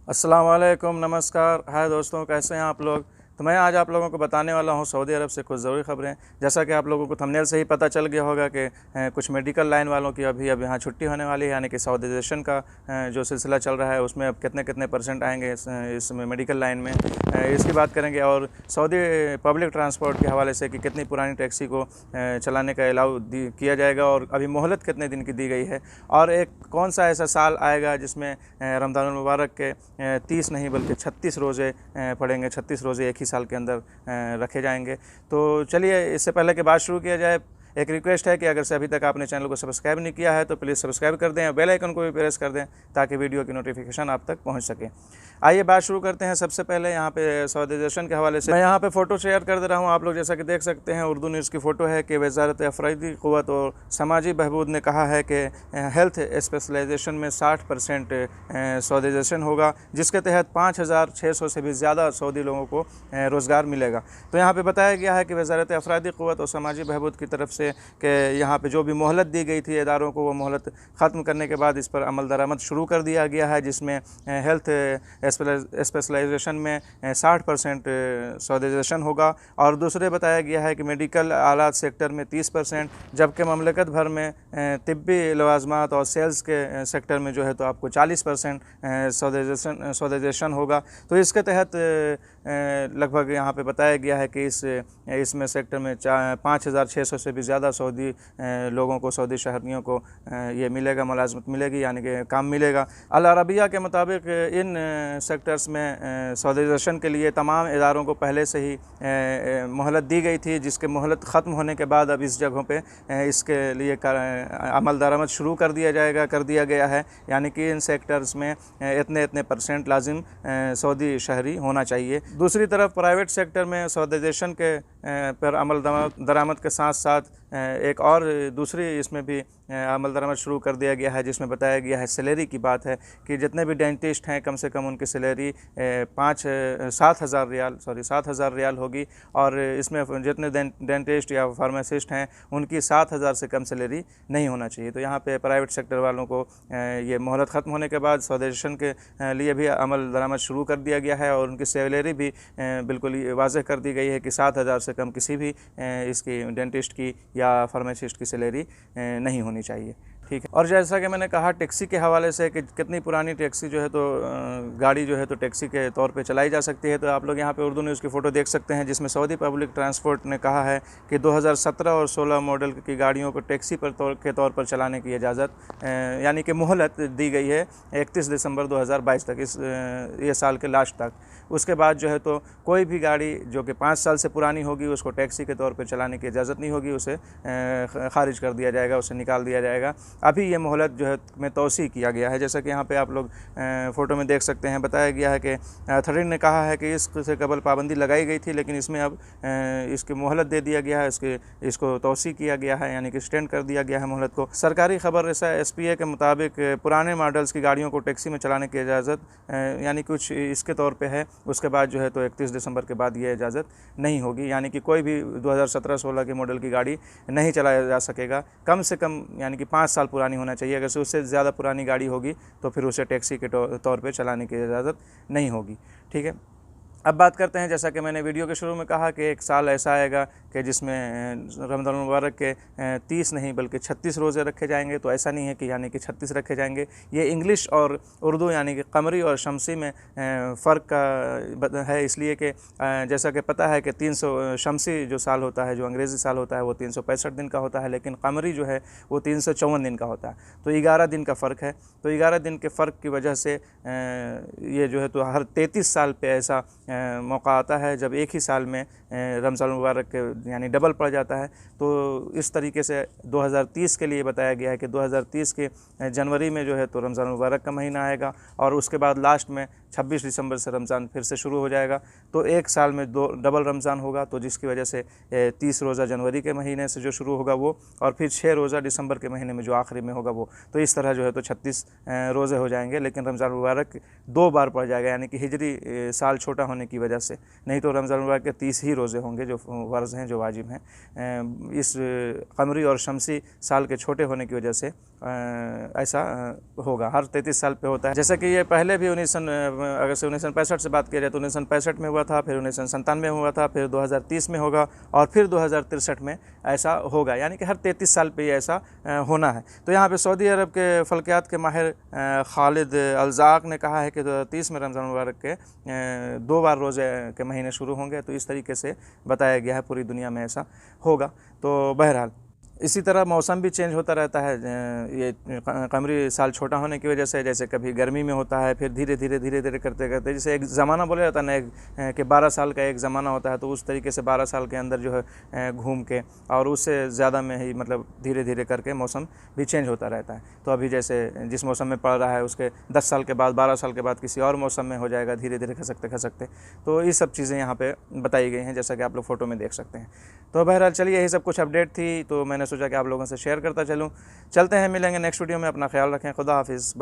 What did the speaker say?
अस्सलाम वालेकुम, नमस्कार। हाय दोस्तों, कैसे हैं आप लोग। तो मैं आज आप लोगों को बताने वाला हूं सऊदी अरब से कुछ ज़रूरी ख़बरें। जैसा कि आप लोगों को थंबनेल से ही पता चल गया होगा कि कुछ मेडिकल लाइन वालों की अभी अब यहाँ छुट्टी होने वाली है, यानी कि सऊदीज़ेशन का जो सिलसिला चल रहा है उसमें अब कितने कितने परसेंट आएंगे इसमें मेडिकल लाइन में, इसकी बात करेंगे। और सऊदी पब्लिक ट्रांसपोर्ट के हवाले से कि कितनी पुरानी टैक्सी को चलाने का अलाउ किया जाएगा और अभी मोहलत कितने दिन की दी गई है, और एक कौन सा ऐसा साल आएगा जिसमें रमज़ानुल मुबारक के 30 नहीं बल्कि 36 रोज़े पड़ेंगे। 36 रोज़े एक ही साल के अंदर रखे जाएंगे। तो चलिए, इससे पहले कि बात शुरू किया जाए, एक रिक्वेस्ट है कि अगर से अभी तक आपने चैनल को सब्सक्राइब नहीं किया है तो प्लीज़ सब्सक्राइब कर दें और बेल आइकन को भी प्रेस कर दें ताकि वीडियो की नोटिफिकेशन आप तक पहुंच सके। आइए बात शुरू करते हैं। सबसे पहले यहाँ पे सऊदीज़ेशन के हवाले से मैं यहाँ पे फ़ोटो शेयर कर दे रहा हूँ। आप लोग जैसा कि देख सकते हैं, उर्दू न्यूज़ की फ़ोटो है कि वज़ारत अफरादी क़ुव्वत और समाजी बहबूद ने कहा है कि हेल्थ स्पेशलाइजेशन में 60% सऊदीज़ेशन होगा, जिसके तहत 5600 से भी ज़्यादा सऊदी लोगों को रोज़गार मिलेगा। तो यहाँ पर बताया गया है कि वज़ारत अफरादी क़ुव्वत और समाजी बहबूद की तरफ से कि यहाँ पे जो भी मोहलत दी गई थी इदारों को, वो मोहलत ख़त्म करने के बाद इस पर अमल दरामद शुरू कर दिया गया है, जिसमें हेल्थ स्पेशलाइजेशन में 60% सऊदीज़ेशन होगा। और दूसरे बताया गया है कि मेडिकल आलात सेक्टर में 30%, जबकि ममलकत भर में तिब्बी लवाजमात और सेल्स के सेक्टर में जो है तो आपको 40% सऊदीज़ेशन होगा। तो इसके तहत लगभग यहाँ पे बताया गया है कि इसमें सेक्टर में 5600 से भी ज़्यादा सऊदी लोगों को, सऊदी शहरियों को ये मिलेगा, मुलाजमत मिलेगी, यानी कि काम मिलेगा। अल अरबिया के मुताबिक इन सेक्टर्स में सऊदीज़ेशन के लिए तमाम इदारों को पहले से ही मोहलत दी गई थी, जिसके मोहलत ख़त्म होने के बाद अब इस जगहों पे इसके लिए अमल दरामद शुरू कर दिया गया है, यानी कि इन सेक्टर्स में इतने इतने % लाजिम सऊदी शहरी होना चाहिए। दूसरी तरफ प्राइवेट सेक्टर में सऊदीज़ेशन के पर अमल दरामद के साथ साथ एक और दूसरी इसमें भी अमल दरामद शुरू कर दिया गया है, जिसमें बताया गया है सैलरी की बात है कि जितने भी डेंटिस्ट हैं कम से कम उनकी सैलरी 7,000 रियाल होगी, और इसमें जितने डेंटिस्ट या फार्मासिस्ट हैं उनकी 7,000 से कम सैलरी नहीं होना चाहिए। तो यहाँ पे प्राइवेट सेक्टर वालों को ये मोहलत ख़त्म होने के बाद सऊदीज़ेशन के लिए भी अमल दरामद शुरू कर दिया गया है, और उनकी सैलरी भी बिल्कुल वाज़ेह कर दी गई है कि 7,000 से कम किसी भी इसकी डेंटिस्ट की या फार्मासिस्ट की सैलरी नहीं होनी चाहिए। ठीक है। और जैसा कि मैंने कहा टैक्सी के हवाले से कि कितनी पुरानी टैक्सी जो है तो गाड़ी जो है तो टैक्सी के तौर पे चलाई जा सकती है, तो आप लोग यहाँ पे उर्दू न्यूज़ की फ़ोटो देख सकते हैं, जिसमें सऊदी पब्लिक ट्रांसपोर्ट ने कहा है कि 2017 और 16 मॉडल की गाड़ियों को टैक्सी के तौर पर चलाने की इजाज़त यानी कि मोहलत दी गई है 31 दिसंबर 2022 तक, ये साल के लास्ट तक। उसके बाद जो है तो कोई भी गाड़ी जो कि 5 साल से पुरानी होगी उसको टैक्सी के तौर पर चलाने की इजाज़त नहीं होगी, उसे खारिज कर दिया जाएगा, उसे निकाल दिया जाएगा। अभी ये मोहलत जो है में तोसी किया गया है, जैसा कि यहाँ पे आप लोग फ़ोटो में देख सकते हैं। बताया गया है कि अथॉरिटी ने कहा है कि इससे कबल पाबंदी लगाई गई थी, लेकिन इसमें अब इसकी मोहलत दे दिया गया है, इसको तोसी किया गया है, यानी कि एक्सटेंड कर दिया गया है मोहलत को। सरकारी खबर रसा SPA के मुताबिक पुराने मॉडल्स की गाड़ियों को टैक्सी में चलाने की इजाज़त यानी कुछ इसके तौर पर है। उसके बाद जो है तो 31 दिसंबर के बाद ये इजाज़त नहीं होगी, यानी कि कोई भी 2017-16 के मॉडल की गाड़ी नहीं चलाया जा सकेगा, कम से कम यानी कि 5 साल पुरानी होना चाहिए। अगर से उससे ज़्यादा पुरानी गाड़ी होगी तो फिर उसे टैक्सी के तौर पे चलाने की इजाज़त नहीं होगी। ठीक है। अब बात करते हैं, जैसा कि मैंने वीडियो के शुरू में कहा कि एक साल ऐसा आएगा कि जिसमें रमज़ान मुबारक के 30 नहीं बल्कि 36 रोज़े रखे जाएंगे। तो ऐसा नहीं है कि यानी कि 36 रखे जाएंगे, ये इंग्लिश और उर्दू यानी कि कमरी और शमसी में फ़र्क का है, इसलिए कि जैसा कि पता है कि 300 शमसी जो साल होता है, जो अंग्रेज़ी साल होता है, वो 365 दिन का होता है, लेकिन कमरी जो है वो 354 दिन का होता है। तो 11 दिन का फ़र्क है। तो 11 दिन के फ़र्क की वजह से ये जो है तो हर 33 साल पे ऐसा मौका आता है जब एक ही साल में रमज़ान मुबारक के यानी डबल पड़ जाता है। तो इस तरीके से 2030 के लिए बताया गया है कि 2030 के जनवरी में जो है तो रमज़ान मुबारक का महीना आएगा, और उसके बाद लास्ट में 26 दिसंबर से रमज़ान फिर से शुरू हो जाएगा। तो एक साल में डबल रमज़ान होगा, तो जिसकी वजह से 30 रोज़ा जनवरी के महीने से जो शुरू होगा वो, और फिर 6 रोज़ा दिसंबर के महीने में जो आखिरी में होगा वो। तो इस तरह जो है तो 36 रोज़े हो जाएंगे, लेकिन रमज़ान मुबारक 2 बार पड़ जाएगा, यानी कि हिजरी साल छोटा होने की वजह से। नहीं तो रमज़ान मुबारक के 30 ही रोज़े होंगे जो फ़र्ज़ हैं, जो वाजिब हैं। इस कमरी और शमसी साल के छोटे होने की वजह से ऐसा होगा, हर 33 साल पे होता है। जैसे कि ये पहले भी अगर से 1965 से बात किया जाए तो 1965 में हुआ था, फिर 1997 में हुआ था, फिर 2030 में होगा और फिर 2063 में ऐसा होगा, यानी कि हर 33 साल पे ये ऐसा होना है। तो यहाँ पे सऊदी अरब के फल्कियात के माहिर खालिद अलजाक ने कहा है कि 30 में रमज़ान मुबारक के 2 बार रोज़े के महीने शुरू होंगे। तो इस तरीके से बताया गया है, पूरी दुनिया में ऐसा होगा। तो बहरहाल इसी तरह मौसम भी चेंज होता रहता है, ये कमरी साल छोटा होने की वजह से, जैसे कभी गर्मी में होता है, फिर धीरे धीरे करते करते, जैसे एक ज़माना बोला जाता है ना कि 12 साल का एक ज़माना होता है, तो उस तरीके से 12 साल के अंदर जो है घूम के और उससे ज़्यादा में ही मतलब धीरे धीरे करके मौसम भी चेंज होता रहता है। तो अभी जैसे जिस मौसम में पड़ रहा है उसके 10 साल के बाद, 12 साल के बाद किसी और मौसम में हो जाएगा, धीरे धीरे खसकते। तो ये सब चीज़ें यहाँ पर बताई गई हैं, जैसा कि आप लोग फ़ोटो में देख सकते हैं। तो बहरहाल चलिए, यही सब कुछ अपडेट थी, तो मैंने सोचा कि आप लोगों से शेयर करता चलूँ। चलते हैं, मिलेंगे नेक्स्ट वीडियो में। अपना ख्याल रखें, खुदा हाफिज़।